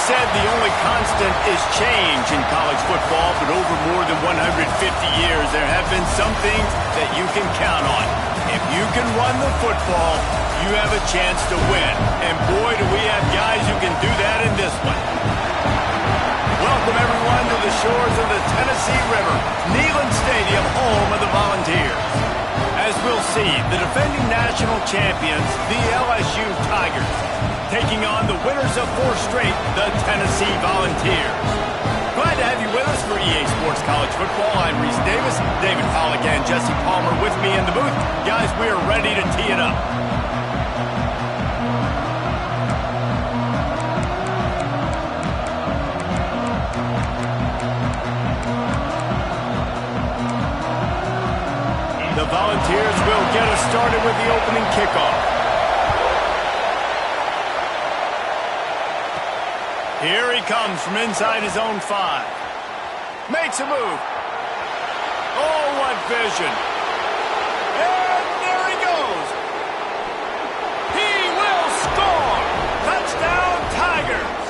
said the only constant is change in college football, but over more than 150 years, there have been some things that you can count on. If you can run the football, you have a chance to win. And boy, do we have guys who can do that in this one. Welcome, everyone, to the shores of the Tennessee River, Neyland Stadium, home of the Volunteers. As we'll see, the defending national champions, the LSU Tigers, taking on the winners of 4 straight, the Tennessee Volunteers. Glad to have you with us for EA Sports College Football. I'm Reese Davis, David Pollack, and Jesse Palmer with me in the booth. Guys, we are ready to tee it up. The Volunteers will get us started with the opening kickoff. Here he comes from inside his own 5. Makes a move. Oh, what vision. And there he goes. He will score. Touchdown, Tigers.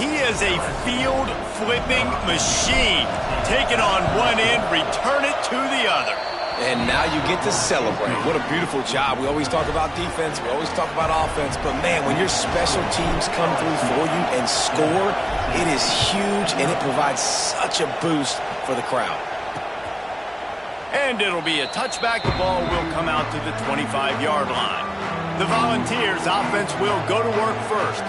He is a field-flipping machine. Take it on one end, return it to the other. And now you get to celebrate. What a beautiful job. We always talk about defense. We always talk about offense. But, man, when your special teams come through for you and score, it is huge, and it provides such a boost for the crowd. And it'll be a touchback. The ball will come out to the 25-yard line. The Volunteers offense will go to work first.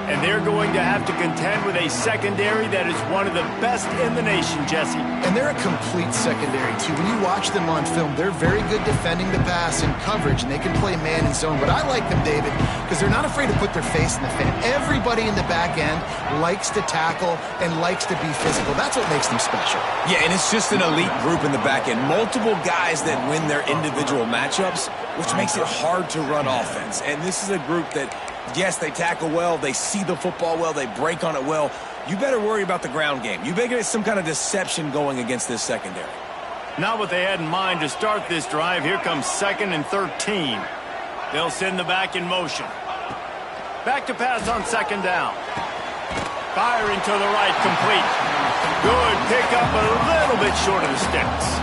And they're going to have to contend with a secondary that is one of the best in the nation, Jesse. And they're a complete secondary, too. When you watch them on film, they're very good defending the pass and coverage, and they can play man and zone. But I like them, David, because they're not afraid to put their face in the fan. Everybody in the back end likes to tackle and likes to be physical. That's what makes them special. Yeah, and it's just an elite group in the back end. Multiple guys that win their individual matchups, which makes it hard to run offense. And this is a group that, yes, they tackle well, they see the football well, they break on it well. You better worry about the ground game. You better get some kind of deception going against this secondary. Not what they had in mind to start this drive. Here comes 2nd and 13. They'll send the back in motion. Back to pass on 2nd down. Firing to the right, complete. Good pickup, but a little bit short of the sticks.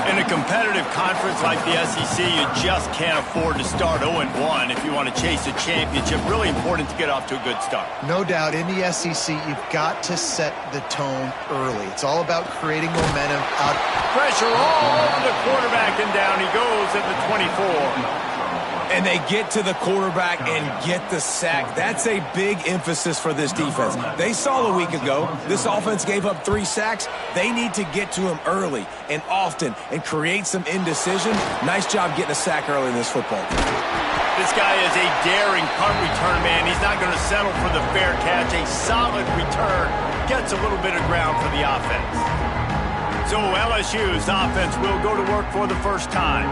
In a competitive conference like the SEC, you just can't afford to start 0-1 if you want to chase a championship. Really important to get off to a good start. No doubt, in the SEC, you've got to set the tone early. It's all about creating momentum out. Pressure all over the quarterback, and down he goes at the 24. And they get to the quarterback and get the sack. That's a big emphasis for this defense. They saw a week ago, this offense gave up 3 sacks. They need to get to him early and often and create some indecision. Nice job getting a sack early in this football game. This guy is a daring punt return man. He's not going to settle for the fair catch. A solid return gets a little bit of ground for the offense. So LSU's offense will go to work for the first time.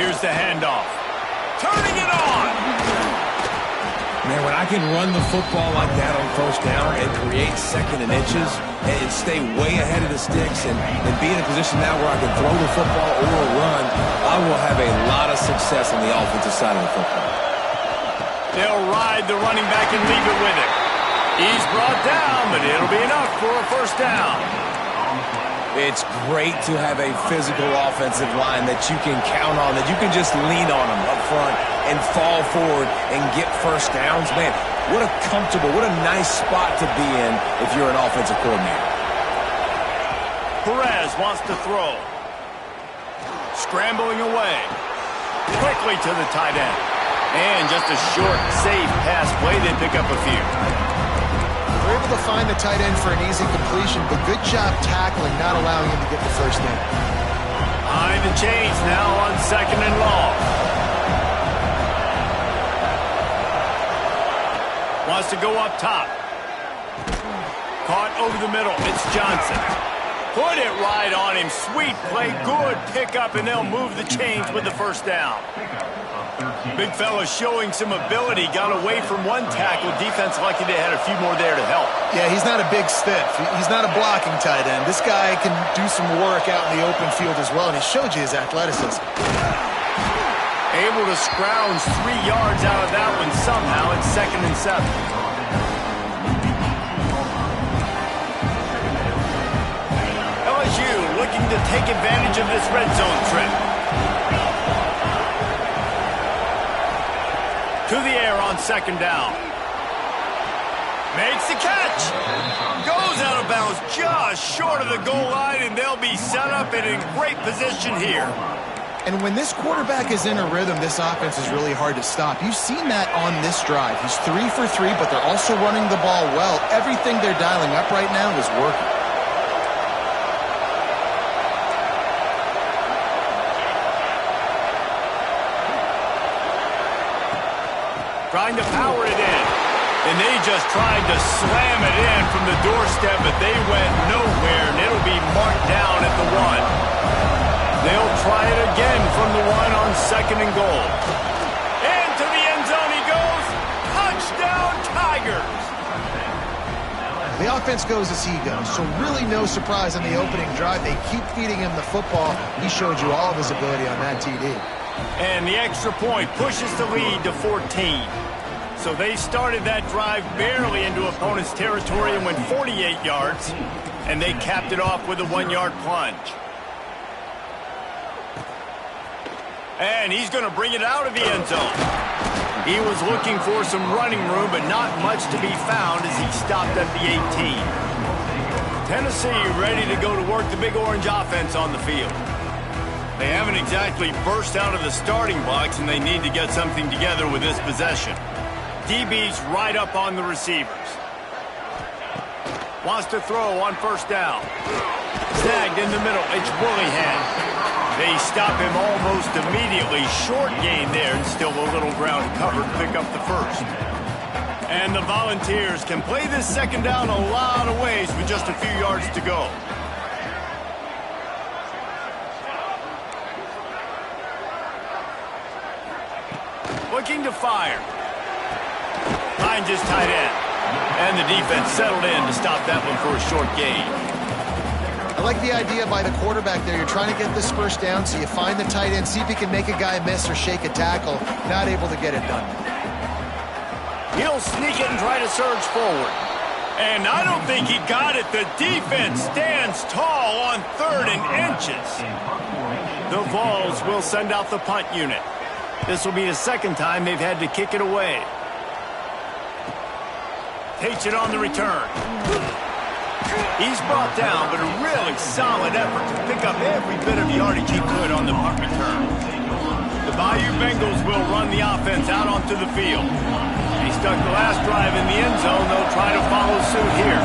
Here's the handoff. Turning it on. Man, when I can run the football like that on 1st down and create 2nd and inches and stay way ahead of the sticks and be in a position now where I can throw the football or run, I will have a lot of success on the offensive side of the football. They'll ride the running back and leave it with him. He's brought down, but it'll be enough for a 1st down. It's great to have a physical offensive line that you can count on, that you can just lean on them up front and fall forward and get 1st downs. Man, what a comfortable, what a nice spot to be in if you're an offensive coordinator. Perez wants to throw. Scrambling away. Quickly to the tight end. And just a short, safe pass play. They pick up a few. They're able to find the tight end for an easy completion, but good job tackling, not allowing him to get the 1st down. Behind the chains now on 2nd and long. Wants to go up top. Caught over the middle. It's Johnson. Put it right on him. Sweet play. Good pickup, and they'll move the chains with the 1st down. Big fella showing some ability. Got away from one tackle. Defense lucky they had a few more there to help. Yeah, he's not a big stiff. He's not a blocking tight end. This guy can do some work out in the open field as well, and he showed you his athleticism. Able to scrounge 3 yards out of that one somehow. It's 2nd and 7. LSU looking to take advantage of this red zone trip. To the air on 2nd down. Makes the catch. Goes out of bounds just short of the goal line, and they'll be set up and in great position here. And when this quarterback is in a rhythm, this offense is really hard to stop. You've seen that on this drive. He's 3 for 3, but they're also running the ball well. Everything they're dialing up right now is working. Trying to power it in. And they just tried to slam it in from the doorstep, but they went nowhere, and it'll be marked down at the 1. They'll try it again from the 1 on 2nd and goal. Into the end zone he goes. Touchdown, Tigers. The offense goes as he goes, so really no surprise on the opening drive. They keep feeding him the football. He showed you all of his ability on that TD. And the extra point pushes the lead to 14. So they started that drive barely into opponent's territory and went 48 yards, and they capped it off with a 1-yard plunge. And he's going to bring it out of the end zone. He was looking for some running room, but not much to be found as he stopped at the 18. Tennessee ready to go to work the Big Orange offense on the field. They haven't exactly burst out of the starting blocks, and they need to get something together with this possession. DB's right up on the receivers. Wants to throw on 1st down. Snagged in the middle. It's Willingham. They stop him almost immediately. Short gain there, and still a little ground covered to pick up the 1st. And the Volunteers can play this 2nd down a lot of ways with just a few yards to go. Looking to fire. Finds his tight end. And the defense settled in to stop that one for a short gain. I like the idea by the quarterback there. You're trying to get this 1st down, so you find the tight end, see if he can make a guy miss or shake a tackle. Not able to get it done. He'll sneak it and try to surge forward. And I don't think he got it. The defense stands tall on 3rd and inches. The Vols will send out the punt unit. This will be the 2nd time they've had to kick it away. Takes it on the return. He's brought down, but a really solid effort to pick up every bit of yardage he could on the punt return. The Bayou Bengals will run the offense out onto the field. They stuck the last drive in the end zone. They'll try to follow suit here.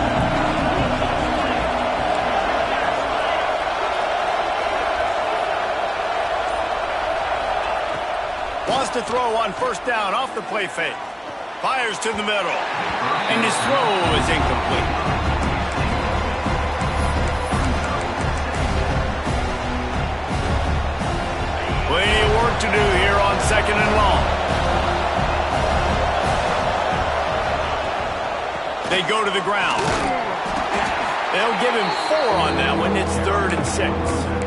Wants to throw on 1st down off the play fake. Fires to the middle. And his throw is incomplete. Plenty of work to do here on 2nd and long. They go to the ground. They'll give him 4 on that one. It's 3rd and 6.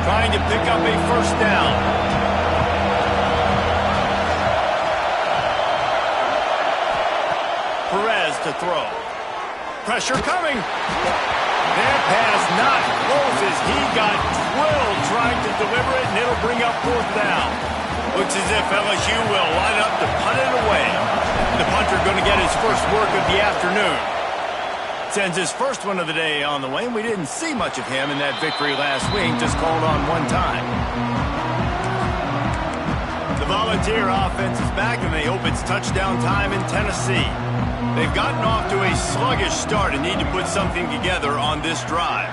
Trying to pick up a 1st down. Perez to throw. Pressure coming. That pass not close as he got drilled trying to deliver it, and it'll bring up 4th down. Looks as if LSU will line up to punt it away. The punter going to get his first work of the afternoon. Sends his first one of the day on the way, and we didn't see much of him in that victory last week, just called on 1 time. The Volunteer offense is back, and they hope it's touchdown time in Tennessee. They've gotten off to a sluggish start and need to put something together on this drive.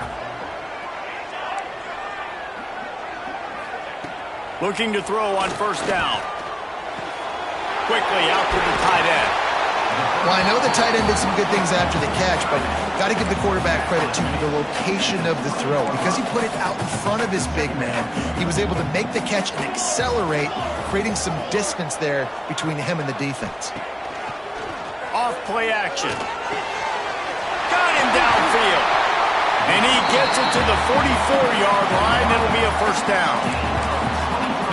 Looking to throw on 1st down. Quickly out to the tight end. Well, I know the tight end did some good things after the catch, but got to give the quarterback credit to the location of the throw. Because he put it out in front of his big man, he was able to make the catch and accelerate, creating some distance there between him and the defense. Off play action. Got him downfield. And he gets it to the 44-yard line. It'll be a first down.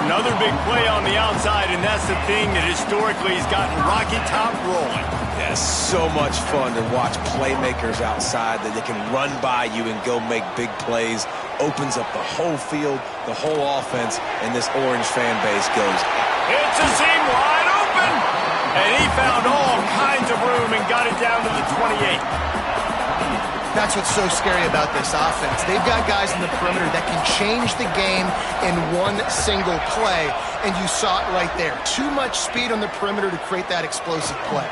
Another big play on the outside, and that's the thing that historically has gotten Rocky Top rolling. Yeah, so much fun to watch playmakers outside that they can run by you and go make big plays. Opens up the whole field, the whole offense, and this Orange fan base goes. It's a seam wide open, and he found all kinds of room and got it down to the 28. That's what's so scary about this offense. They've got guys in the perimeter that can change the game in one single play, and you saw it right there. Too much speed on the perimeter to create that explosive play.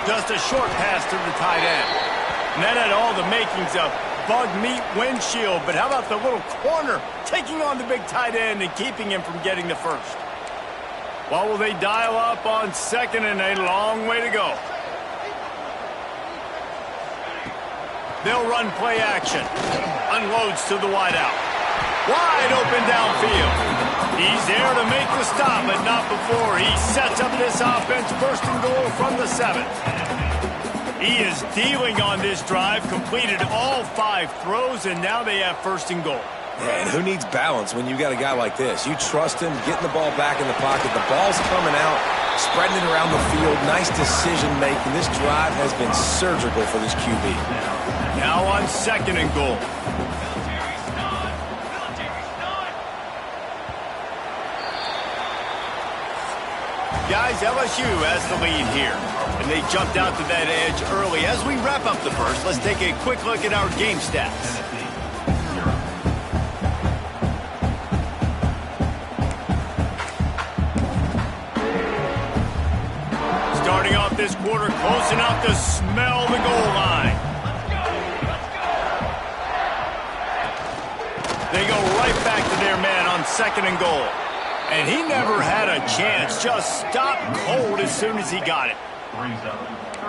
Just a short pass to the tight end. And that had all the makings of bug meat windshield, but how about the little corner taking on the big tight end and keeping him from getting the first? Well, will they dial up on second and a long way to go? They'll run play action. Unloads to the wideout. Wide open downfield. He's there to make the stop, but not before he sets up this offense first and goal from the 7. He is dealing on this drive, completed all 5 throws, and now they have first and goal. Yeah, and who needs balance when you got a guy like this? You trust him, getting the ball back in the pocket. The ball's coming out, spreading it around the field. Nice decision-making. This drive has been surgical for this QB. Now on second and goal. Guys, LSU has the lead here, and they jumped out to that edge early. As we wrap up the first, let's take a quick look at our game stats. Starting off this quarter, close enough to smell the goal line. They go right back to their man on second and goal. And he never had a chance, just stopped cold as soon as he got it.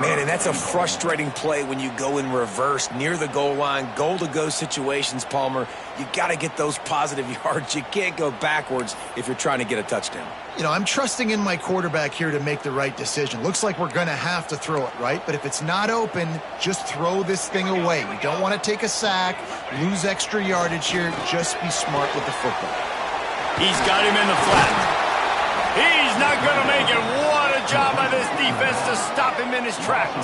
Man, and that's a frustrating play when you go in reverse near the goal line, goal-to-go situations, Palmer. You got to get those positive yards. You can't go backwards if you're trying to get a touchdown. You know, I'm trusting in my quarterback here to make the right decision. Looks like we're going to have to throw it, right? But if it's not open, just throw this thing away. You don't want to take a sack, lose extra yardage here. Just be smart with the football. He's got him in the flat. He's not going to make it. What a job by this defense to stop him in his tracks.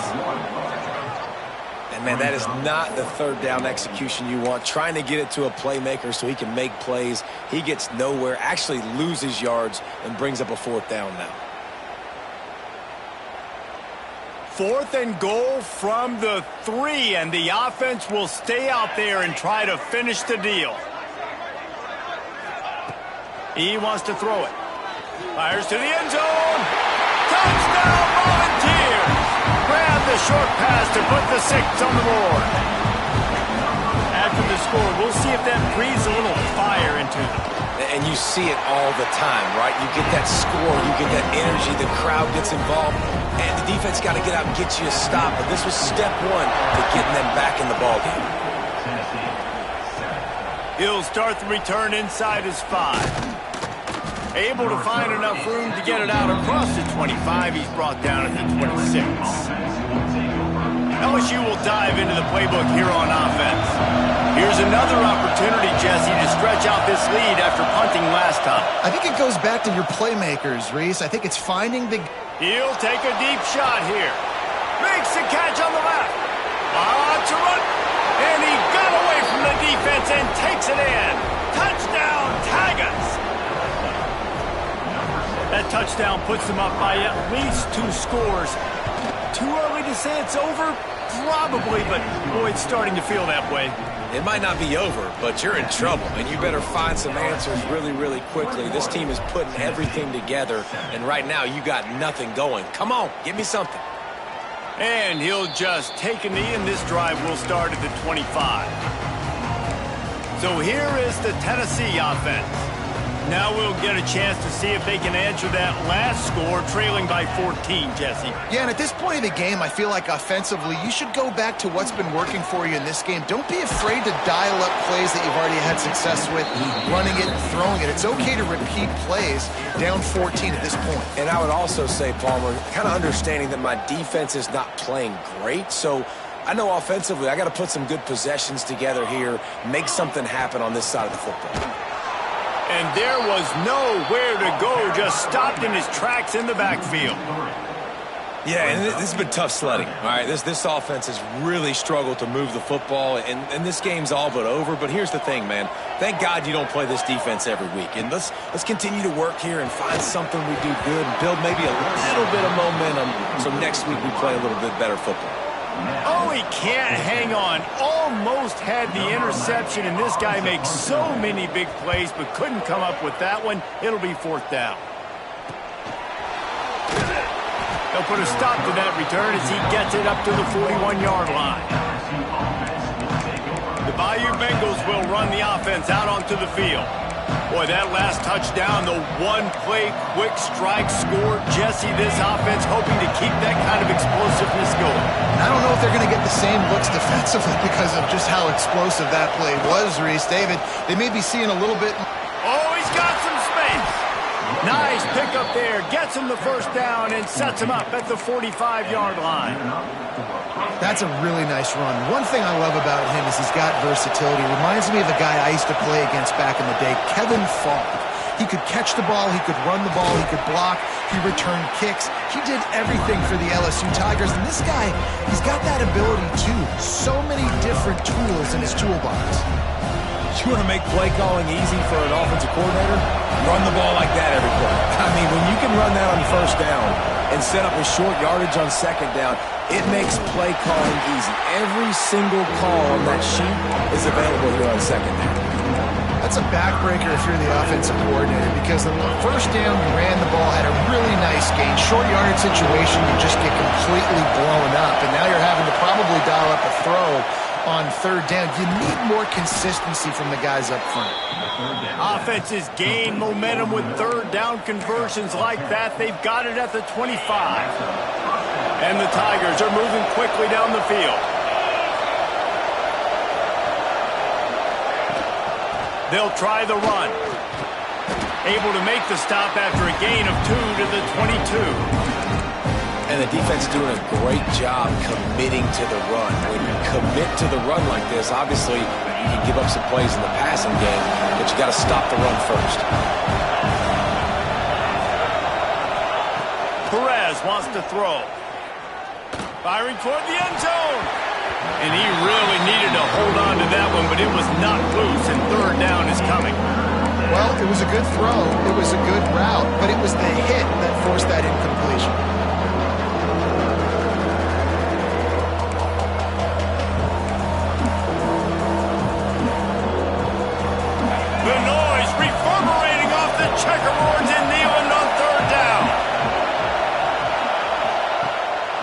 And, man, that is not the third down execution you want. Trying to get it to a playmaker so he can make plays. He gets nowhere, actually loses yards, and brings up a fourth down now. Fourth and goal from the 3, and the offense will stay out there and try to finish the deal. He wants to throw it. Fires to the end zone. Touchdown, Volunteers! Grab the short pass to put the 6 on the board. After the score, we'll see if that breathes a little fire into them. And you see it all the time, right? You get that score, you get that energy, the crowd gets involved, and the defense got to get out and get you a stop. But this was step 1 to getting them back in the ballgame. He'll start the return inside his 5. Able to find enough room to get it out across the 25. He's brought down at the 26. LSU will dive into the playbook here on offense. Here's another opportunity, Jesse, to stretch out this lead after punting last time. I think it goes back to your playmakers, Reese. I think it's finding the... He'll take a deep shot here. Makes the catch on the left. To run. And he got away from the defense and takes it in. Touchdown, Tigers. That touchdown puts them up by at least 2 scores. Too early to say it's over? Probably, but boy, it's starting to feel that way. It might not be over, but you're in trouble, and you better find some answers really, really quickly. This team is putting everything together, and right now you got nothing going. Come on, give me something. And he'll just take a knee, and this drive will start at the 25. So here is the Tennessee offense. Now we'll get a chance to see if they can answer that last score, trailing by 14, Jesse. Yeah, and at this point of the game, I feel like offensively, you should go back to what's been working for you in this game. Don't be afraid to dial up plays that you've already had success with, running it and throwing it. It's okay to repeat plays down 14 at this point. And I would also say, Palmer, kind of understanding that my defense is not playing great, so I know offensively I got to put some good possessions together here, make something happen on this side of the football. And there was nowhere to go, just stopped in his tracks in the backfield. Yeah, and this has been tough sledding. All right, this offense has really struggled to move the football, and this game's all but over. But here's the thing, man. Thank God you don't play this defense every week. And let's continue to work here and find something we do good and build maybe a little bit of momentum so next week we play a little bit better football. Oh, he can't hang on. Almost had the interception, and this guy makes so many big plays, but couldn't come up with that one. It'll be 4th down. They'll put a stop to that return as he gets it up to the 41-yard line. The Bayou Bengals will run the offense out onto the field. Boy, that last touchdown, the one-play quick strike score. Jesse, this offense hoping to keep that kind of explosiveness going. And I don't know if they're going to get the same looks defensively because of just how explosive that play was, Reese. David, they may be seeing a little bit. Oh, he's got some space. Nice pickup there. Gets him the 1st down and sets him up at the 45-yard line. That's a really nice run. One thing I love about him is he's got versatility. Reminds me of a guy I used to play against back in the day, Kevin Falk. He could catch the ball, he could run the ball, he could block, he returned kicks. He did everything for the LSU Tigers. And this guy, he's got that ability too. So many different tools in his toolbox. You want to make play calling easy for an offensive coordinator? Run the ball like that every play. I mean, when you can run that on 1st down and set up a short yardage on 2nd down, it makes play calling easy. Every single call on that sheet is available here on 2nd down. That's a backbreaker if you're the offensive coordinator, because on the 1st down, you ran the ball, had a really nice gain. Short yardage situation, you just get completely blown up, and now you're having to probably dial up a throw on 3rd down. You need more consistency from the guys up front. Offenses gain momentum with 3rd down conversions like that. They've got it at the 25. And the Tigers are moving quickly down the field. They'll try the run. Able to make the stop after a gain of 2 to the 22. And the defense is doing a great job committing to the run. When you commit to the run like this, obviously you can give up some plays in the passing game, but you got to stop the run first. Perez wants to throw. Firing toward the end zone. And he really needed to hold on to that one, but it was not loose, and 3rd down is coming. Well, it was a good throw. It was a good route, but it was the hit that forced that incompletion. The noise reverberating off the checkerboards in Neyland on 3rd down.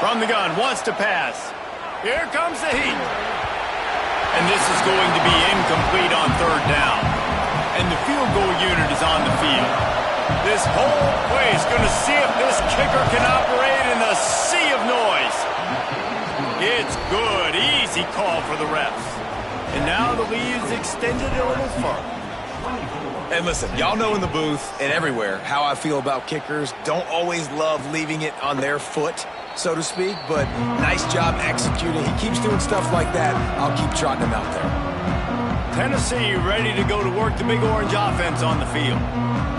From the gun, wants to pass. Here comes the heat. And this is going to be incomplete on 3rd down. And the field goal unit is on the field. This whole place going to see if this kicker can operate in the sea of noise. It's good. Easy call for the refs. And now the lead is extended a little further. And listen, y'all know in the booth and everywhere how I feel about kickers. Don't always love leaving it on their foot, so to speak, but nice job executing. He keeps doing stuff like that. I'll keep trotting him out there. Tennessee ready to go to work the Big Orange offense on the field.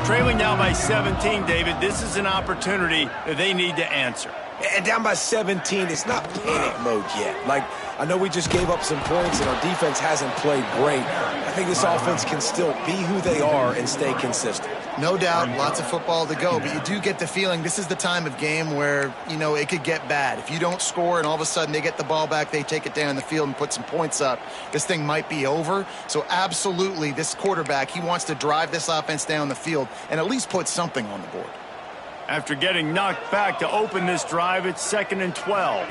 Trailing now by 17, David. This is an opportunity that they need to answer. And down by 17, it's not panic mode yet. Like, I know we just gave up some points and our defense hasn't played great. I think this offense can still be who they are and stay consistent. No doubt, lots of football to go, but you do get the feeling this is the time of game where, you know, it could get bad. If you don't score and all of a sudden they get the ball back, they take it down the field and put some points up, this thing might be over. So absolutely, this quarterback, he wants to drive this offense down the field and at least put something on the board. After getting knocked back to open this drive, it's 2nd and 12.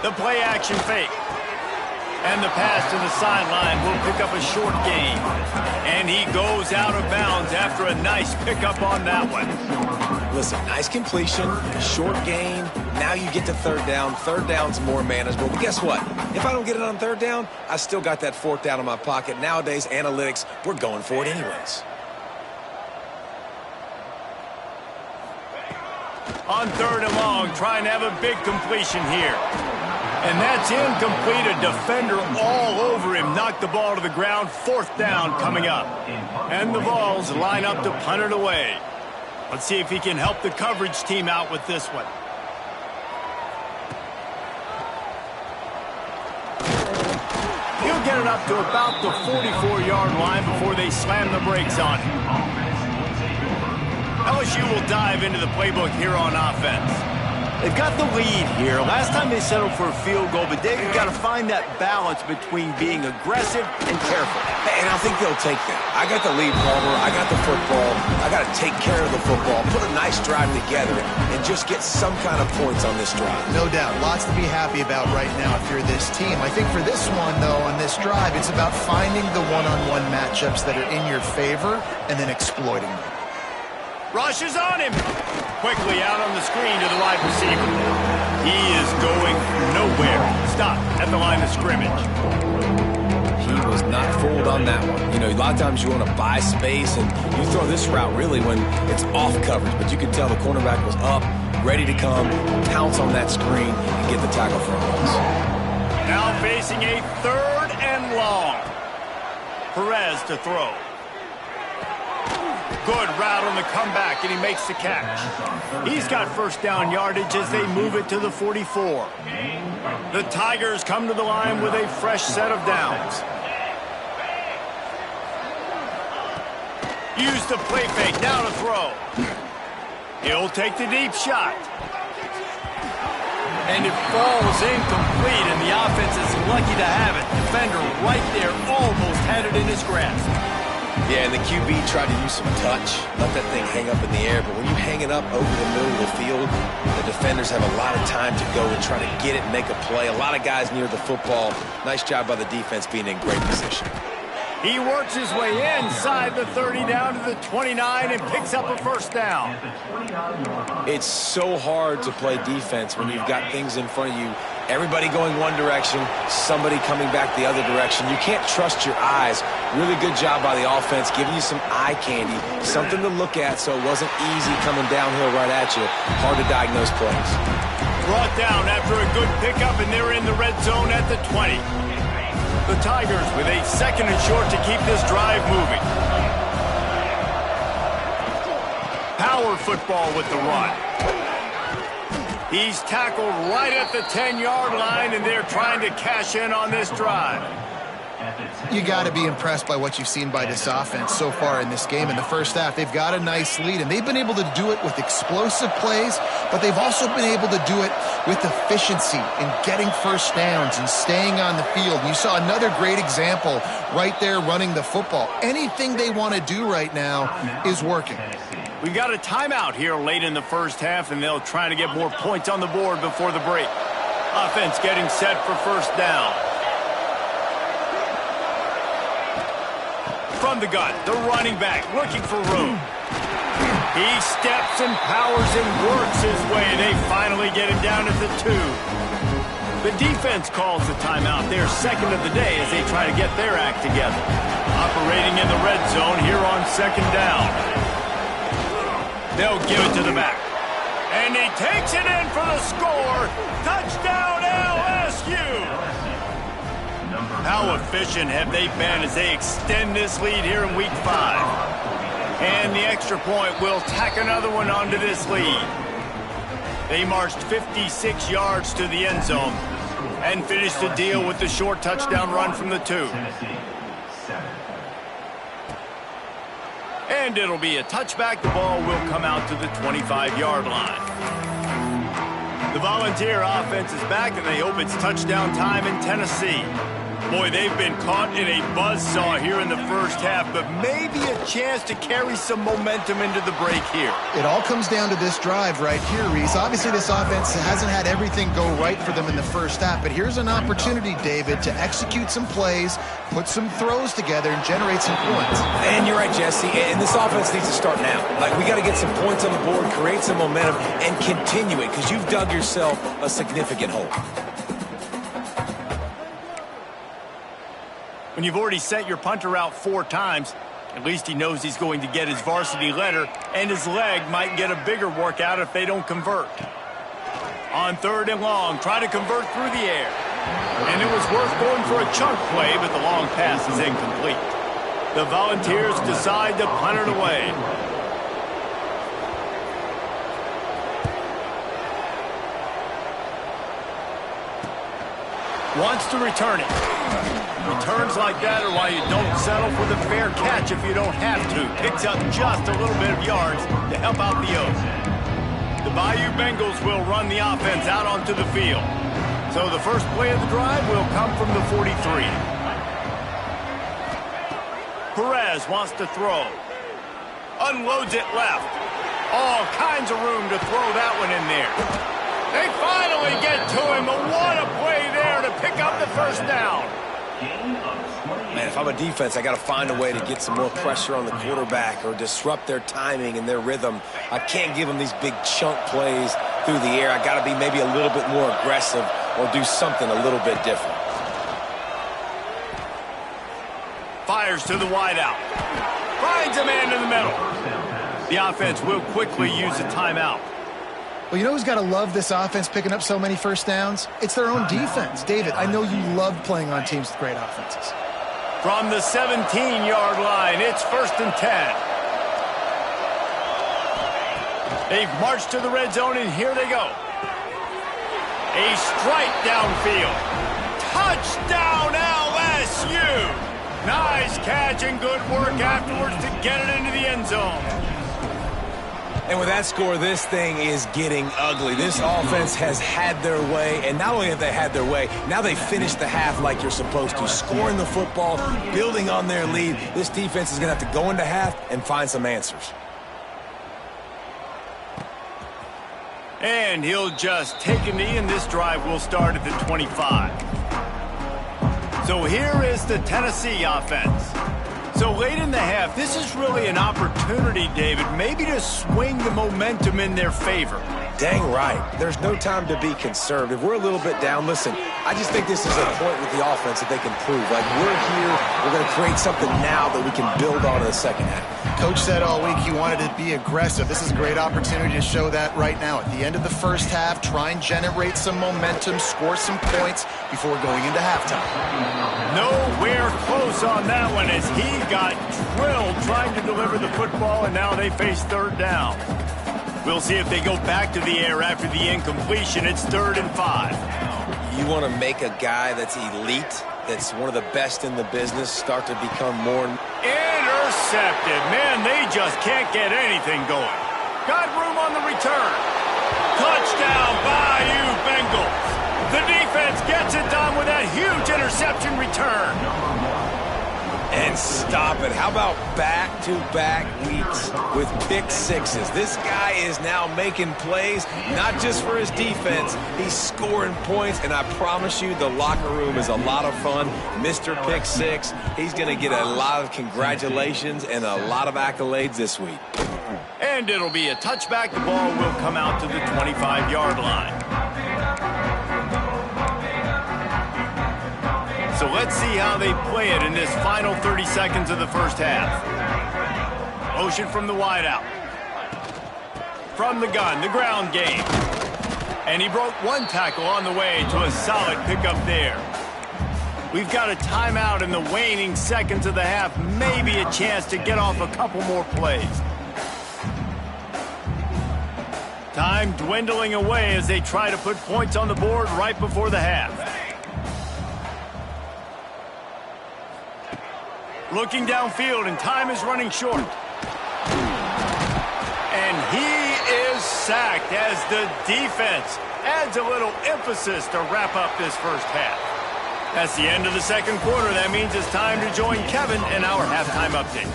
The play action fake. And the pass to the sideline will pick up a short gain. And he goes out of bounds after a nice pickup on that one. Listen, nice completion, short gain. Now you get to third down. Third down's more manageable. But guess what? If I don't get it on third down, I still got that fourth down in my pocket. Nowadays, analytics, we're going for it anyways. On third and long, trying to have a big completion here. And that's incomplete. A defender all over him. Knocked the ball to the ground. Fourth down coming up. And the Vols line up to punt it away. Let's see if he can help the coverage team out with this one. He'll get it up to about the 44-yard line before they slam the brakes on him. LSU will dive into the playbook here on offense. They've got the lead here. Last time they settled for a field goal, but they've got to find that balance between being aggressive and careful. And I think they'll take that. I got the lead, Palmer. I got the football. I got to take care of the football, put a nice drive together, and just get some kind of points on this drive. No doubt. Lots to be happy about right now if you're this team. I think for this one, though, on this drive, it's about finding the one-on-one matchups that are in your favor and then exploiting them. Rushes on him. Quickly out on the screen to the wide receiver. He is going nowhere. Stop at the line of scrimmage. He was not fooled on that one. You know, a lot of times you want to buy space, and you throw this route really when it's off coverage. But you can tell the cornerback was up, ready to come, pounce on that screen, and get the tackle for once. Now facing a third and long. Perez to throw. Good route on the comeback, and he makes the catch. He's got first down yardage as they move it to the 44. The Tigers come to the line with a fresh set of downs. Use the play fake, now to throw. He'll take the deep shot. And it falls incomplete, and the offense is lucky to have it. Defender right there almost had it in his grasp. Yeah, and the QB tried to use some touch, let that thing hang up in the air. But when you hang it up over the middle of the field, the defenders have a lot of time to go and try to get it and make a play. A lot of guys near the football. Nice job by the defense being in great position. He works his way inside the 30 down to the 29 and picks up a first down. It's so hard to play defense when you've got things in front of you. Everybody going one direction, somebody coming back the other direction. You can't trust your eyes. Really good job by the offense, giving you some eye candy, something to look at so it wasn't easy coming downhill right at you. Hard to diagnose plays. Brought down after a good pickup, and they're in the red zone at the 20. The Tigers with a second and short to keep this drive moving. Power football with the run. He's tackled right at the 10-yard line, and they're trying to cash in on this drive. You got to be impressed by what you've seen by this offense so far in this game. In the first half, they've got a nice lead, and they've been able to do it with explosive plays, but they've also been able to do it with efficiency and getting first downs and staying on the field. And you saw another great example right there running the football. Anything they want to do right now is working. We've got a timeout here late in the first half, and they'll try to get more points on the board before the break. Offense getting set for first down. From the gun, the running back looking for room. He steps and powers and works his way. They finally get him down at the 2. The defense calls the timeout, their second of the day, as they try to get their act together. Operating in the red zone here on second down. They'll give it to the back. And he takes it in for the score. Touchdown LSU! How efficient have they been as they extend this lead here in week 5? And the extra point will tack another one onto this lead. They marched 56 yards to the end zone and finished the deal with the short touchdown run from the 2. And it'll be a touchback. The ball will come out to the 25-yard line. The Volunteer offense is back, and they hope it's touchdown time in Tennessee. Boy, they've been caught in a buzzsaw here in the first half, but maybe a chance to carry some momentum into the break here. It all comes down to this drive right here, Reese. Obviously, this offense hasn't had everything go right for them in the first half, but here's an opportunity, David, to execute some plays, put some throws together, and generate some points. And you're right, Jesse, and this offense needs to start now. Like, we got to get some points on the board, create some momentum, and continue it, because you've dug yourself a significant hole. When you've already sent your punter out 4 times, at least he knows he's going to get his varsity letter, and his leg might get a bigger workout if they don't convert. On 3rd and long, try to convert through the air. And it was worth going for a chunk play, but the long pass is incomplete. The Volunteers decide to punt it away. Wants to return it. Returns like that are why you don't settle for the fair catch if you don't have to. Picks up just a little bit of yards to help out the O's. The Bayou Bengals will run the offense out onto the field. So the first play of the drive will come from the 43. Perez wants to throw. Unloads it left. All kinds of room to throw that one in there. They finally get to him, but what a play there to pick up the first down. Man, if I'm a defense, I got to find a way to get some more pressure on the quarterback or disrupt their timing and their rhythm. I can't give them these big chunk plays through the air. I got to be maybe a little bit more aggressive or do something a little bit different. Fires to the wideout. Finds a man in the middle. The offense will quickly use a timeout. Well, you know who's got to love this offense picking up so many first downs? It's their own defense. David, I know you love playing on teams with great offenses. From the 17-yard line, it's 1st and 10. They've marched to the red zone, and here they go. A strike downfield. Touchdown, LSU! Nice catch and good work afterwards to get it into the end zone. And with that score, this thing is getting ugly. This offense has had their way, and not only have they had their way, now they finished the half like you're supposed to, scoring the football, building on their lead. This defense is going to have to go into half and find some answers. And he'll just take a knee, and this drive will start at the 25. So here is the Tennessee offense. So late in the half, this is really an opportunity, David, maybe to swing the momentum in their favor. Dang right. There's no time to be conservative. We're a little bit down. Listen, I just think this is a point with the offense that they can prove. Like, we're here, we're going to create something now that we can build on in the second half. Coach said all week he wanted to be aggressive. This is a great opportunity to show that right now. At the end of the first half, try and generate some momentum, score some points before going into halftime. Nowhere close on that one as he got drilled trying to deliver the football, and now they face 3rd down. We'll see if they go back to the air after the incompletion. It's 3rd and 5. You want to make a guy that's elite, that's one of the best in the business, start to become more... Intercepted. Man, they just can't get anything going. Got room on the return. Touchdown, Bayou Bengals. The defense gets it done with that huge interception return. And stop it. How about back-to-back weeks with pick sixes? This guy is now making plays, not just for his defense. He's scoring points, and I promise you the locker room is a lot of fun. Mr. Pick Six, he's going to get a lot of congratulations and a lot of accolades this week. And it'll be a touchback. The ball will come out to the 25-yard line. So let's see how they play it in this final 30 seconds of the first half. Motion from the wideout. From the gun, the ground game. And he broke one tackle on the way to a solid pickup there. We've got a timeout in the waning seconds of the half. Maybe a chance to get off a couple more plays. Time dwindling away as they try to put points on the board right before the half. Looking downfield, and time is running short. And he is sacked as the defense adds a little emphasis to wrap up this first half. That's the end of the second quarter. That means it's time to join Kevin in our halftime update.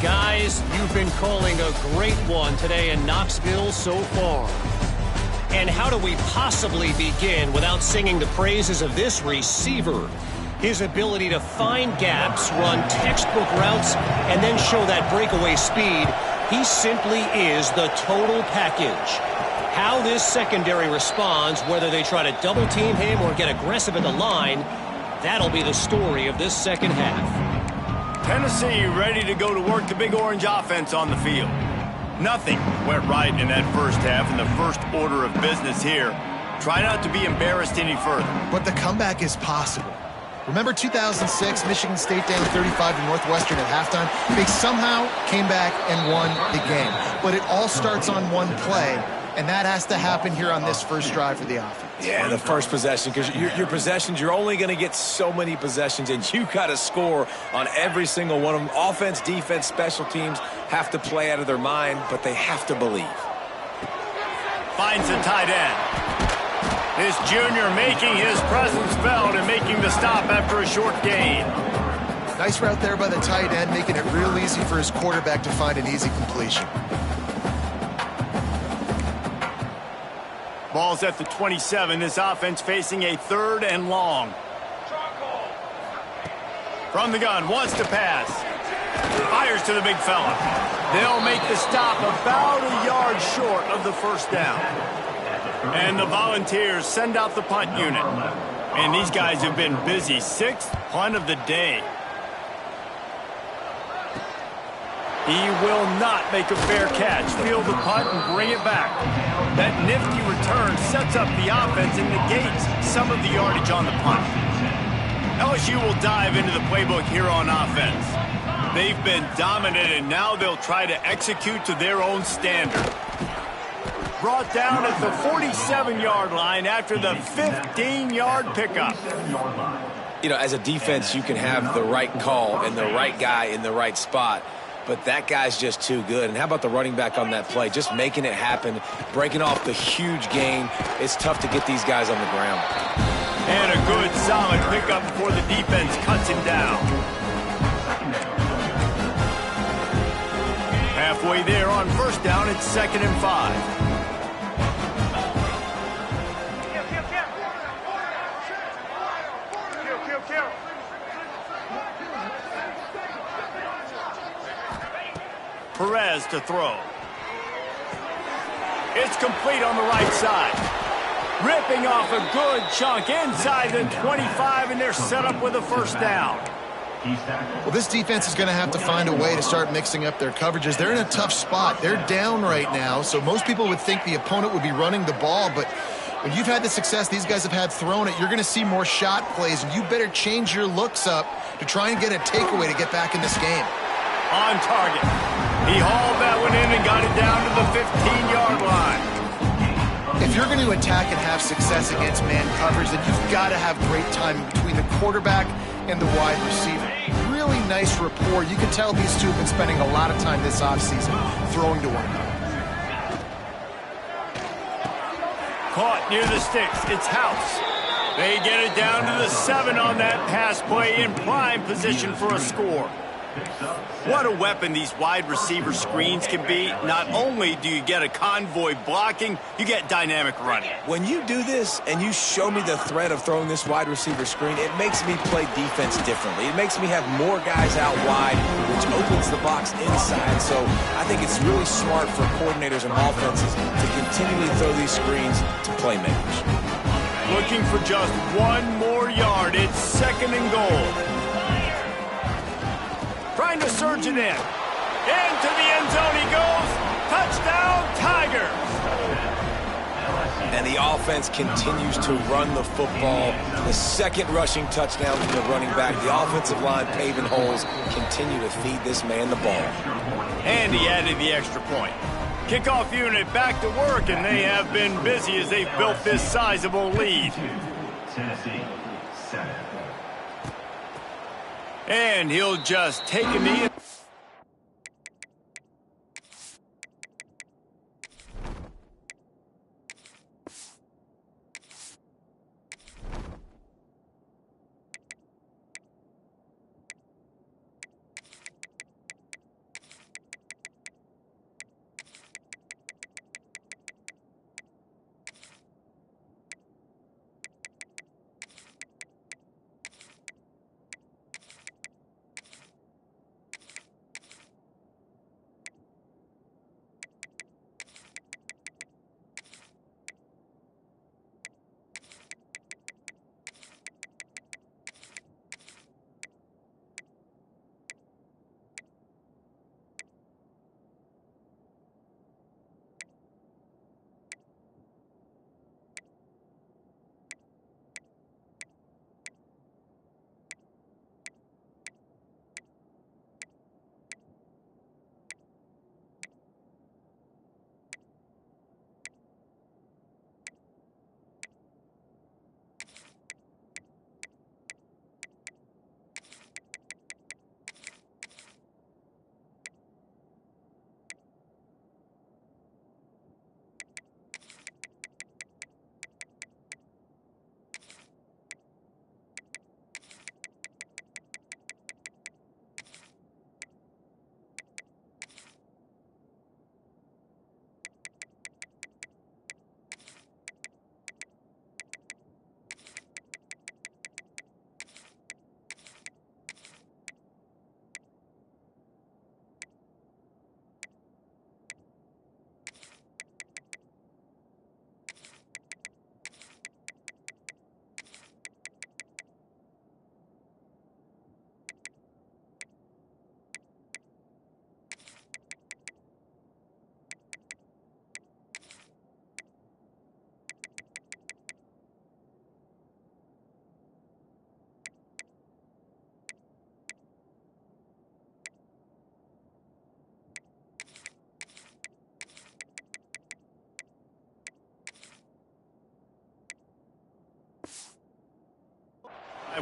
Guys, you've been calling a great one today in Knoxville so far. And how do we possibly begin without singing the praises of this receiver? His ability to find gaps, run textbook routes, and then show that breakaway speed. He simply is the total package. How this secondary responds, whether they try to double team him or get aggressive at the line, that'll be the story of this second half. Tennessee ready to go to work the Big Orange offense on the field. Nothing went right in that first half, and the first order of business here. Try not to be embarrassed any further. But the comeback is possible. Remember 2006, Michigan State down 35 to Northwestern at halftime? They somehow came back and won the game. But it all starts on one play, and that has to happen here on this first drive for the offense. Yeah, the first possession, because your possessions, you're only going to get so many possessions, and you got to score on every single one of them. Offense, defense, special teams have to play out of their mind, but they have to believe. Finds the tight end. This junior making his presence felt and making the stop after a short gain. Nice route there by the tight end, making it real easy for his quarterback to find an easy completion. Ball's at the 27. This offense facing a 3rd and long. From the gun, wants to pass. Fires to the big fella. They'll make the stop about a yard short of the first down. And the Volunteers send out the punt unit. And these guys have been busy. 6th punt of the day. He will not make a fair catch. Field the punt and bring it back. That nifty return sets up the offense and negates some of the yardage on the punt. LSU will dive into the playbook here on offense. They've been dominant, and now they'll try to execute to their own standard. Brought down at the 47-yard line after the 15-yard pickup. You know, as a defense, you can have the right call and the right guy in the right spot. But that guy's just too good. And how about the running back on that play? Just making it happen, breaking off the huge gain. It's tough to get these guys on the ground. And a good, solid pickup before the defense cuts him down. Halfway there on first down, it's 2nd and 5. Perez to throw. It's complete on the right side. Ripping off a good chunk inside the 25, and they're set up with a first down. Well, this defense is going to have to find a way to start mixing up their coverages. They're in a tough spot. They're down right now, so most people would think the opponent would be running the ball, but when you've had the success these guys have had throwing it, you're going to see more shot plays, and you better change your looks up to try and get a takeaway to get back in this game. On target. He hauled that one in and got it down to the 15-yard line. If you're going to attack and have success against man coverage, then you've got to have great timing between the quarterback and the wide receiver. Really nice rapport. You can tell these two have been spending a lot of time this offseason throwing to one another. Caught near the sticks. It's House. They get it down to the 7 on that pass play in prime position for a score. What a weapon these wide receiver screens can be. Not only do you get a convoy blocking, you get dynamic running. When you do this and you show me the threat of throwing this wide receiver screen, it makes me play defense differently. It makes me have more guys out wide, which opens the box inside. So I think it's really smart for coordinators and offenses to continually throw these screens to playmakers. Looking for just one more yard. It's 2nd and goal. Trying to surge it in. Into the end zone he goes. Touchdown, Tigers. And the offense continues to run the football. The 2nd rushing touchdown from the running back. The offensive line paving holes. Continue to feed this man the ball. And he added the extra point. Kickoff unit back to work, and they have been busy as they've built this sizable lead. Tennessee, 7. And he'll just take a knee.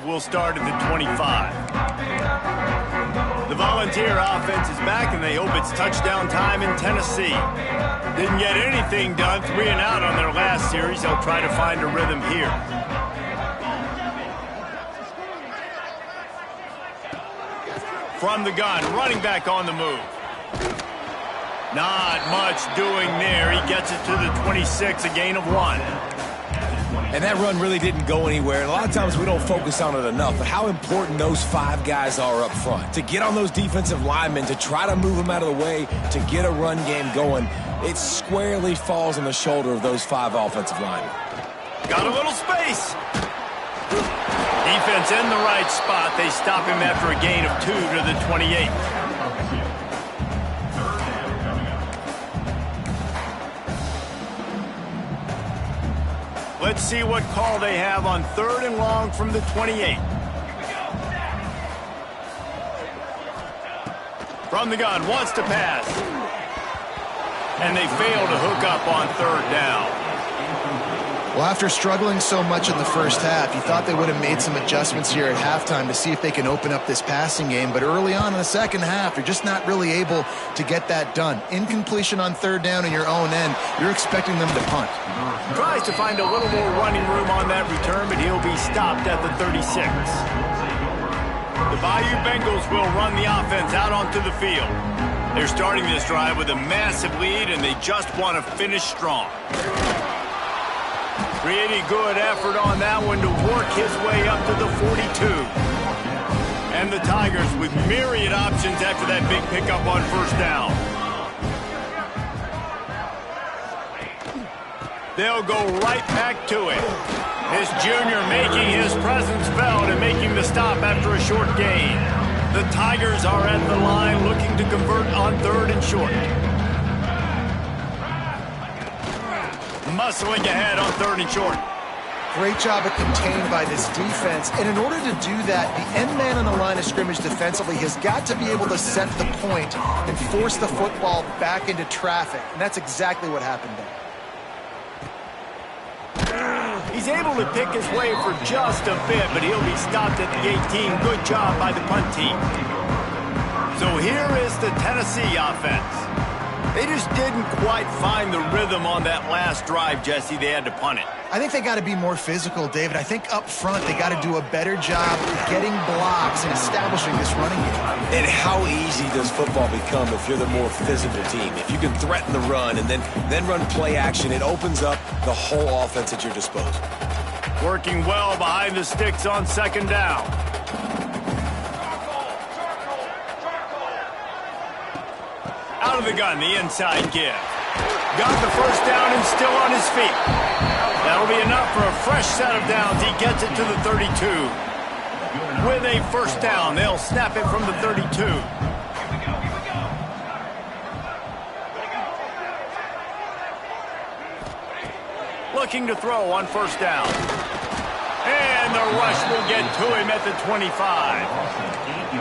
We'll start at the 25. The Volunteer offense is back, and they hope it's touchdown time in Tennessee. Didn't get anything done, 3 and out on their last series. They'll try to find a rhythm here. From the gun, running back on the move. Not much doing there. He gets it to the 26, a gain of 1. And that run really didn't go anywhere. And a lot of times we don't focus on it enough, but how important those 5 guys are up front. To get on those defensive linemen, to try to move them out of the way, to get a run game going, it squarely falls on the shoulder of those 5 offensive linemen. Got a little space. Defense in the right spot. They stop him after a gain of 2 to the 28. Let's see what call they have on 3rd and long from the 28. From the gun, wants to pass. And they fail to hook up on 3rd down. Well, after struggling so much in the first half, you thought they would have made some adjustments here at halftime to see if they can open up this passing game. But early on in the second half, you're just not really able to get that done. Incompletion on 3rd down in your own end, you're expecting them to punt. Tries to find a little more running room on that return, but he'll be stopped at the 36. The Bayou Bengals will run the offense out onto the field. They're starting this drive with a massive lead, and they just want to finish strong. Pretty good effort on that one to work his way up to the 42. And the Tigers with myriad options after that big pickup on 1st down. They'll go right back to it. This junior making his presence felt and making the stop after a short gain. The Tigers are at the line looking to convert on 3rd and short. Muscling ahead on 3rd and short. Great job of contained by this defense. And in order to do that, the end man on the line of scrimmage defensively has got to be able to set the point and force the football back into traffic. And that's exactly what happened there. He's able to pick his way for just a bit, but he'll be stopped at the 18. Good job by the punt team. So here is the Tennessee offense. They just didn't quite find the rhythm on that last drive, Jesse. They had to punt it. I think they got to be more physical, David. I think up front they got to do a better job getting blocks and establishing this running game. And how easy does football become if you're the more physical team? If you can threaten the run and then run play action, it opens up the whole offense at your disposal. Working well behind the sticks on 2nd down. Out of the gun, the inside give. Got the 1st down and still on his feet. That'll be enough for a fresh set of downs. He gets it to the 32. With a 1st down, they'll snap it from the 32. Looking to throw on 1st down. And the rush will get to him at the 25.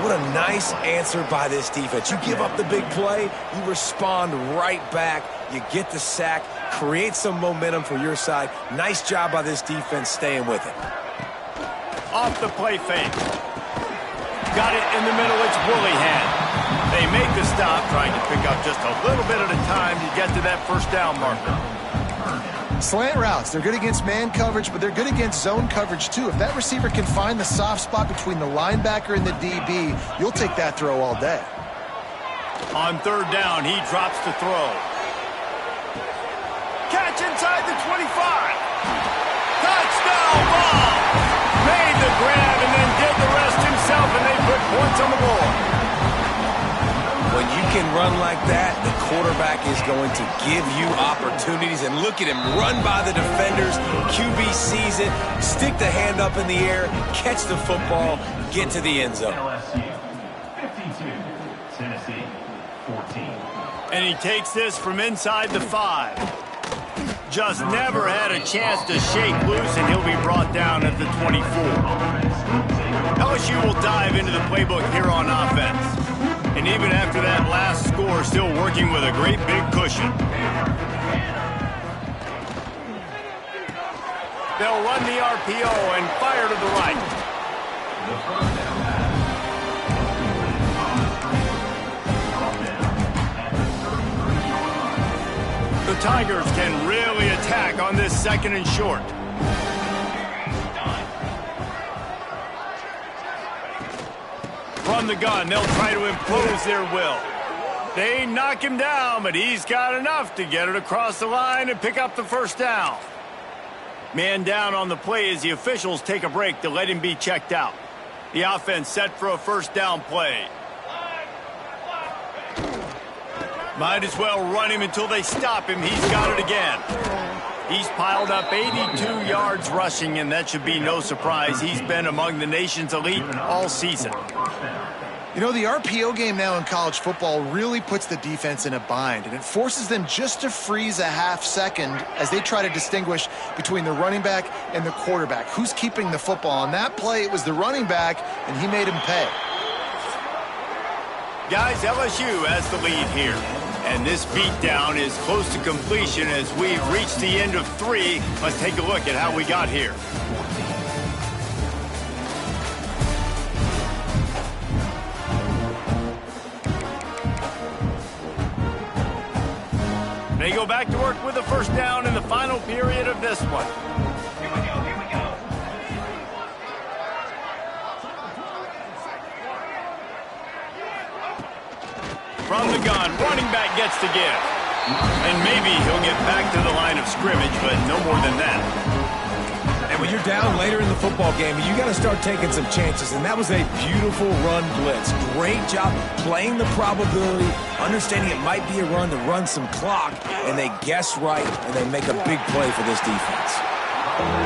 What a nice answer by this defense. You give up the big play, you respond right back, you get the sack, create some momentum for your side. Nice job by this defense staying with it. Off the play fake. Got it in the middle, it's Woollyhead. They make the stop, trying to pick up just a little bit at a time to get to that 1st down marker. Slant routes, they're good against man coverage, but they're good against zone coverage too. If that receiver can find the soft spot between the linebacker and the DB, you'll take that throw all day. On 3rd down, he drops to throw. Catch inside the 25. Touchdown ball. Made the grab and then did the rest himself, and they put points on the board. When you can run like that, the quarterback is going to give you opportunities. And look at him run by the defenders. QB sees it, stick the hand up in the air, catch the football, get to the end zone. LSU 52, Tennessee 14. And he takes this from inside the 5. Just never had a chance to shake loose, and he'll be brought down at the 24. LSU will dive into the playbook here on offense. And even after that last score, still working with a great big cushion. They'll run the RPO and fire to the right. first down pass. Brought down at the 33-yard line. The Tigers can really attack on this second and short. From the gun, they'll try to impose their will. They knock him down, but he's got enough to get it across the line and pick up the first down. Man down on the play as the officials take a break to let him be checked out. The offense set for a first down play. Might as well run him until they stop him. He's got it again. He's piled up 82 yards rushing, and that should be no surprise. He's been among the nation's elite all season. You know, the RPO game now in college football really puts the defense in a bind, and it forces them just to freeze a half second as they try to distinguish between the running back and the quarterback. Who's keeping the football? On that play, it was the running back, and he made him pay. Guys, LSU has the lead here. And this beatdown is close to completion as we've reached the end of 3. Let's take a look at how we got here. They go back to work with the first down in the final period of this one. Here we go. From the gun, running back gets the give. And maybe he'll get back to the line of scrimmage, but no more than that. And when you're down later in the football game, you got to start taking some chances, and that was a beautiful run blitz. Great job playing the probability, understanding it might be a run to run some clock, and they guess right, and they make a big play for this defense.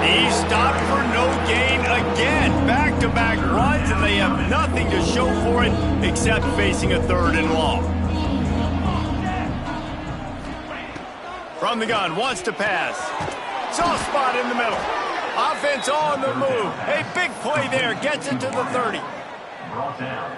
He stopped for no gain again. Back-to-back runs, and they have nothing to show for it except facing a 3rd and long. From the gun, wants to pass. Soft spot in the middle. Offense on the move. A big play there. Gets it to the 30.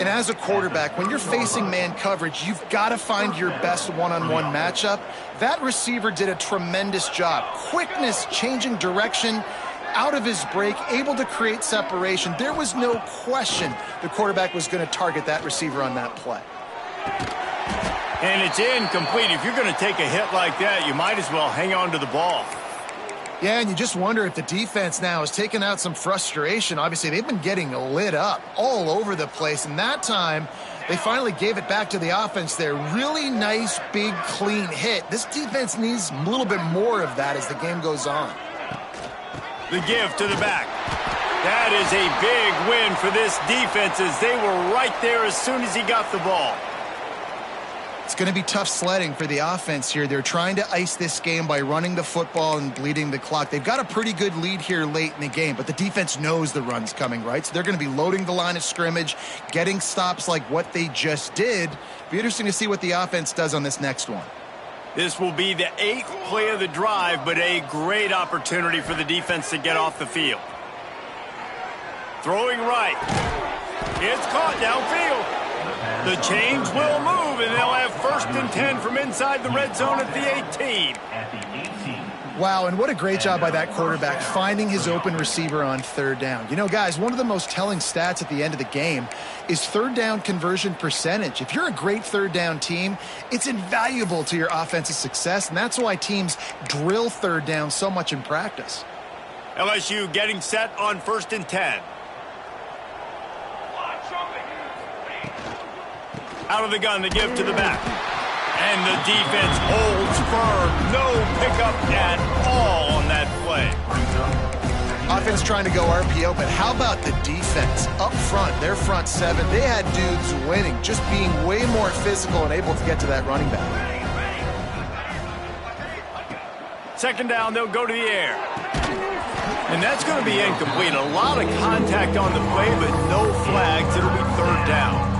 And as a quarterback, when you're facing man coverage, you've got to find your best one-on-one matchup. That receiver did a tremendous job. Quickness, changing direction, out of his break, able to create separation. There was no question the quarterback was going to target that receiver on that play. And it's incomplete. If you're going to take a hit like that, you might as well hang on to the ball. Yeah, and you just wonder if the defense now has taken out some frustration. Obviously, they've been getting lit up all over the place, and that time they finally gave it back to the offense there. Really nice, big, clean hit. This defense needs a little bit more of that as the game goes on. The give to the back. That is a big win for this defense as they were right there as soon as he got the ball. It's going to be tough sledding for the offense here. They're trying to ice this game by running the football and bleeding the clock. They've got a pretty good lead here late in the game, but the defense knows the run's coming, right? So they're going to be loading the line of scrimmage, getting stops like what they just did. Be interesting to see what the offense does on this next one. This will be the 8th play of the drive, but a great opportunity for the defense to get off the field. Throwing right. It's caught downfield. The chains will move, and they'll have 1st and 10 from inside the red zone at the 18. Wow, and what a great job by that quarterback finding his open receiver on 3rd down. You know, guys, one of the most telling stats at the end of the game is 3rd down conversion percentage. If you're a great 3rd down team, it's invaluable to your offensive success, and that's why teams drill 3rd down so much in practice. LSU getting set on 1st and 10. Out of the gun, the give to the back. And the defense holds firm. No pickup at all on that play. Offense trying to go RPO, but how about the defense? Up front, their front 7, they had dudes winning, just being way more physical and able to get to that running back. 2nd down, they'll go to the air. And that's going to be incomplete. A lot of contact on the play, but no flags. It'll be 3rd down.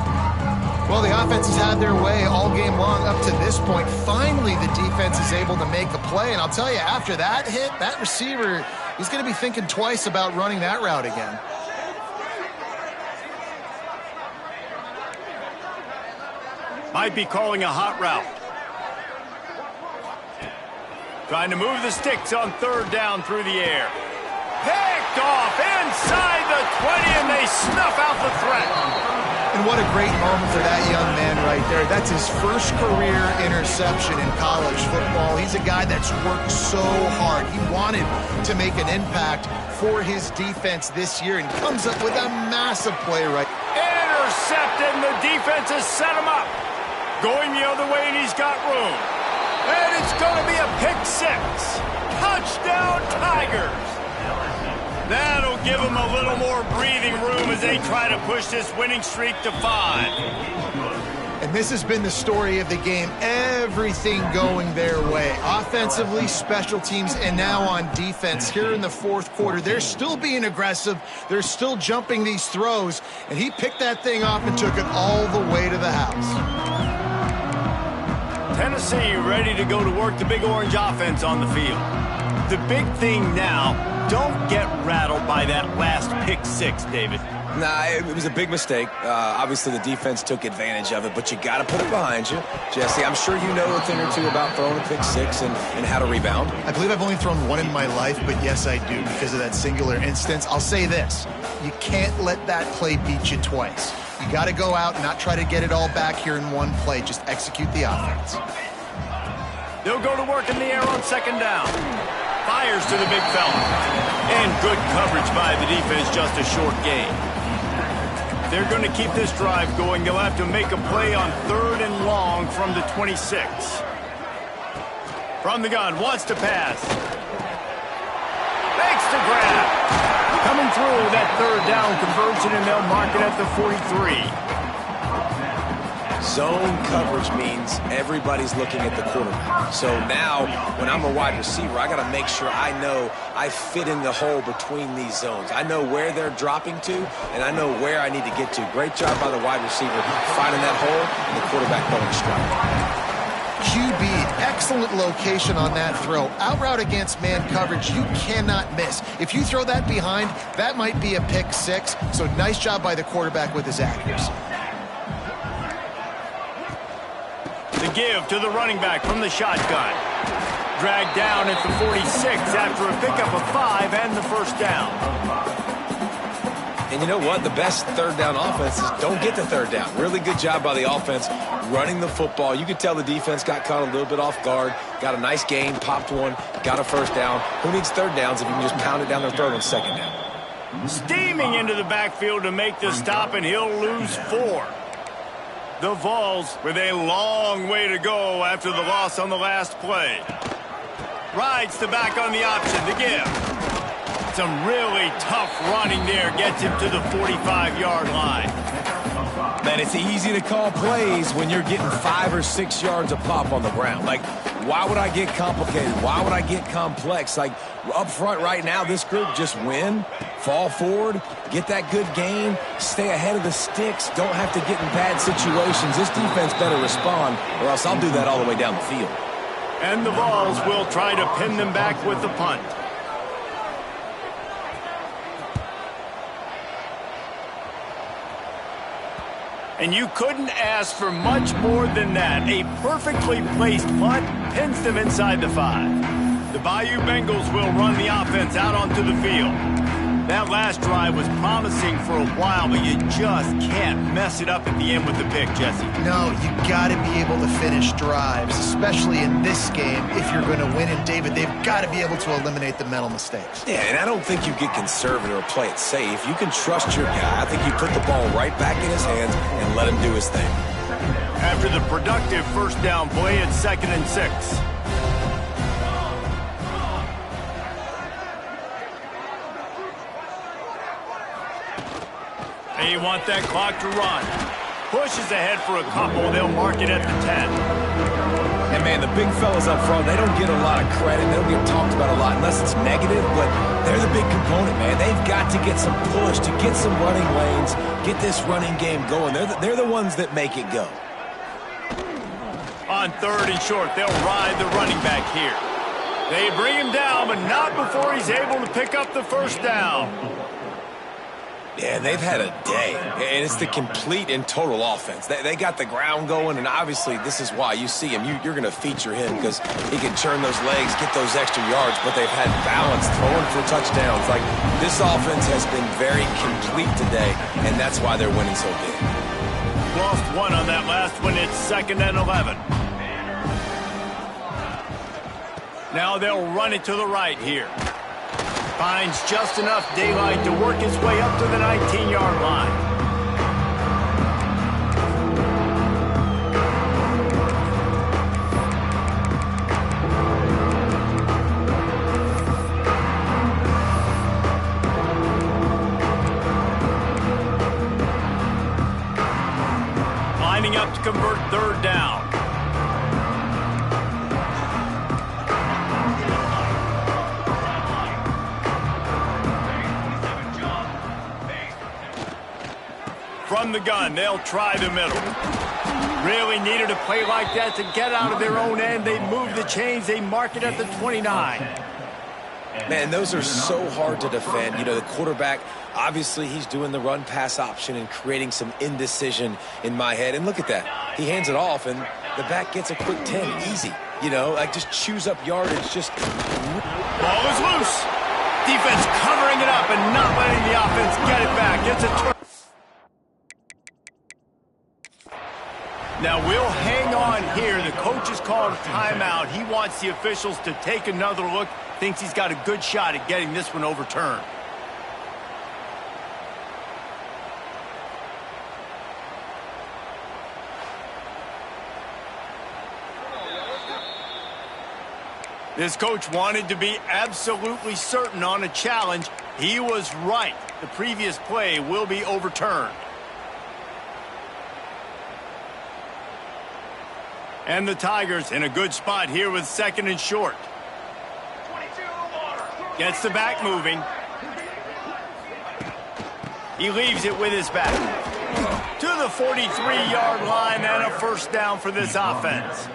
Well, the offense has had their way all game long up to this point. Finally, the defense is able to make a play. And I'll tell you, after that hit, that receiver, he's going to be thinking twice about running that route again. Might be calling a hot route. Trying to move the sticks on 3rd down through the air. Picked picked off inside the 20, and they snuff out the threat. And what a great moment for that young man right there. That's his first career interception in college football. He's a guy that's worked so hard. He wanted to make an impact for his defense this year and comes up with a massive play right. Intercepted, and the defense has set him up. Going the other way, and he's got room. And it's going to be a pick six. Touchdown, Tigers. That'll give them a little more breathing room as they try to push this winning streak to 5. And this has been the story of the game. Everything going their way. Offensively, special teams, and now on defense here in the fourth quarter. They're still being aggressive. They're still jumping these throws. And he picked that thing off and took it all the way to the house. Tennessee ready to go to work the Big Orange offense on the field. The big thing now, don't get rattled by that last pick six, David. Nah, it was a big mistake. Obviously, the defense took advantage of it, but you got to put it behind you. Jesse, I'm sure you know a thing or two about throwing a pick six and how to rebound. I believe I've only thrown one in my life, but yes, I do because of that singular instance. I'll say this. You can't let that play beat you twice. You got to go out and not try to get it all back here in one play. Just execute the offense. They'll go to work in the air on second down. Fires to the big fella. And good coverage by the defense, just a short gain. They're going to keep this drive going. They'll have to make a play on 3rd and long from the 26. From the gun, wants to pass. Makes the grab. Coming through that 3rd down conversion, and they'll mark it at the 43. Zone coverage means everybody's looking at the quarterback. So now, when I'm a wide receiver, I got to make sure I know I fit in the hole between these zones. I know where they're dropping to, and I know where I need to get to. Great job by the wide receiver finding that hole, and the quarterback throwing a strike. QB, excellent location on that throw. Out route against man coverage, you cannot miss. If you throw that behind, that might be a pick six. So nice job by the quarterback with his accuracy. The give to the running back from the shotgun. Dragged down at the 46 after a pickup of 5 and the first down. And you know what? The best 3rd down offense is don't get the 3rd down. Really good job by the offense running the football. You could tell the defense got caught a little bit off guard. Got a nice gain, popped one, got a first down. Who needs 3rd downs if you can just pound it down their throat on 2nd down? Steaming into the backfield to make the stop, and he'll lose 4. The Vols with a long way to go after the loss on the last play. Rides the back on the option to give. Some really tough running there gets him to the 45-yard line. Man, it's easy to call plays when you're getting 5 or 6 yards a pop on the ground. Like, why would I get complicated? Why would I get complex? Like, up front right now, this group just win, fall forward, get that good gain, stay ahead of the sticks, don't have to get in bad situations. This defense better respond, or else I'll do that all the way down the field. And the Vols will try to pin them back with the punt. And you couldn't ask for much more than that. A perfectly placed punt pins them inside the 5. The Bayou Bengals will run the offense out onto the field. That last drive was promising for a while, but you just can't mess it up at the end with the pick, Jesse. No, you got to be able to finish drives, especially in this game. If you're going to win, and David, they've got to be able to eliminate the mental mistakes. Yeah, and I don't think you get conservative or play it safe. You can trust your guy. I think you put the ball right back in his hands and let him do his thing. After the productive first down play, it's 2nd and 6. They want that clock to run. Pushes ahead for a couple. They'll mark it at the 10. And, man, the big fellas up front, they don't get a lot of credit. They don't get talked about a lot unless it's negative, but they're the big component, man. They've got to get some push, to get some running lanes, get this running game going. They're the ones that make it go. On 3rd and short, they'll ride the running back here. They bring him down, but not before he's able to pick up the first down. Yeah, they've had a day, and it's the complete and total offense. They got the ground going, and obviously this is why you see him. You're going to feature him because he can turn those legs, get those extra yards, but they've had balance, throwing for touchdowns. Like, this offense has been very complete today, and that's why they're winning so big. Lost one on that last one. It's 2nd and 11. Now they'll run it to the right here. Finds just enough daylight to work his way up to the 19-yard line. Lining up to convert 3rd down. From the gun, they'll try the middle. Really needed a play like that to get out of their own end. They move the chains. They mark it at the 29. Man, those are so hard to defend. You know, the quarterback, obviously he's doing the run-pass option and creating some indecision in my head. And look at that. He hands it off, and the back gets a quick 10. Easy. You know, like just chews up yardage. Just ball is loose. Defense covering it up and not letting the offense get it back. It's a turn. Now we'll hang on here. The coach has called a timeout. He wants the officials to take another look. Thinks he's got a good shot at getting this one overturned. This coach wanted to be absolutely certain on a challenge. He was right. The previous play will be overturned. And the Tigers in a good spot here with 2nd and short. Gets the back moving. He leaves it with his back. To the 43-yard line and a 1st down for this offense.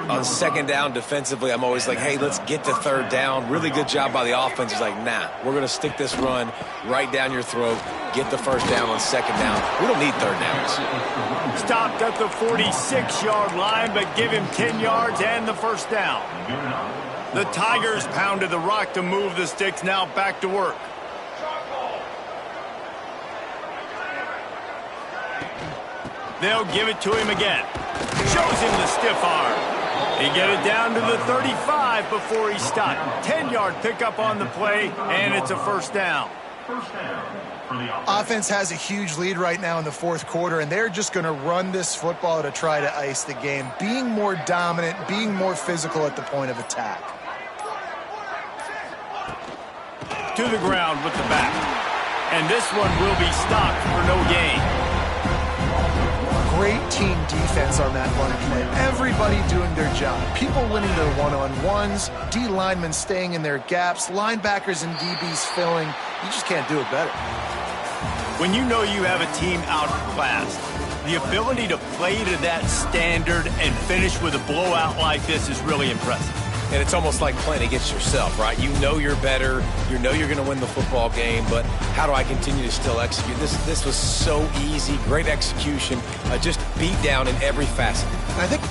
On 2nd down defensively, I'm always like, hey, let's get to 3rd down. Really good job by the offense. It's like, nah, we're going to stick this run right down your throat. Get the 1st down on 2nd down. We don't need 3rd downs. Stopped at the 46-yard line, but give him 10 yards and the 1st down. The Tigers pounded the rock to move the sticks. Now back to work. They'll give it to him again. Shows him the stiff arm. He get it down to the 35 before he stopped. 10-yard pickup on the play, and it's a 1st down. Offense has a huge lead right now in the 4th quarter, and they're just going to run this football to try to ice the game. Being more dominant, being more physical at the point of attack. To the ground with the back. And this one will be stopped for no gain. Great team defense on that running play. Everybody doing their job. People winning their one-on-ones, D linemen staying in their gaps, linebackers and DBs filling. You just can't do it better. When you know you have a team outclassed, the ability to play to that standard and finish with a blowout like this is really impressive. And it's almost like playing against yourself, right? You know you're better. You know you're going to win the football game, but how do I continue to still execute? This was so easy. Great execution. Just beat down in every facet. I think